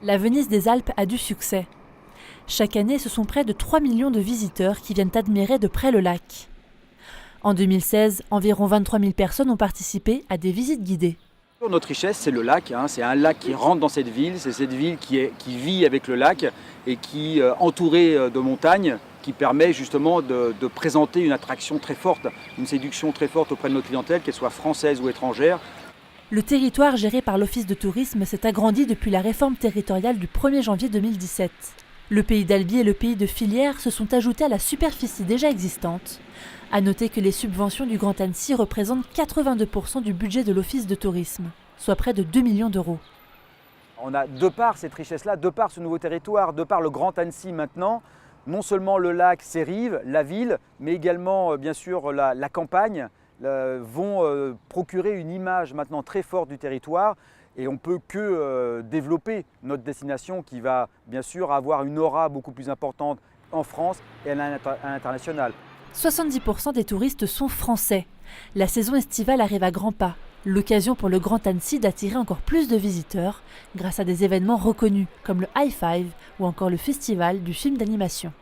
La Venise des Alpes a du succès. Chaque année, ce sont près de 3 millions de visiteurs qui viennent admirer de près le lac. En 2016, environ 23 000 personnes ont participé à des visites guidées. Notre richesse, c'est le lac. C'est un lac qui rentre dans cette ville. C'est cette ville qui vit avec le lac et qui est entourée de montagnes, qui permet justement de présenter une attraction très forte, une séduction très forte auprès de notre clientèle, qu'elle soit française ou étrangère. Le territoire géré par l'Office de tourisme s'est agrandi depuis la réforme territoriale du 1er janvier 2017. Le pays d'Albi et le pays de Filière se sont ajoutés à la superficie déjà existante. À noter que les subventions du Grand Annecy représentent 82% du budget de l'Office de tourisme, soit près de 2 millions d'euros. On a, de par cette richesse-là, de par ce nouveau territoire, de par le Grand Annecy maintenant, non seulement le lac, ses rives, la ville, mais également bien sûr la campagne, vont procurer une image maintenant très forte du territoire et on ne peut que développer notre destination qui va bien sûr avoir une aura beaucoup plus importante en France et à l'international. 70% des touristes sont français. La saison estivale arrive à grands pas. L'occasion pour le Grand Annecy d'attirer encore plus de visiteurs grâce à des événements reconnus comme le High Five ou encore le festival du film d'animation.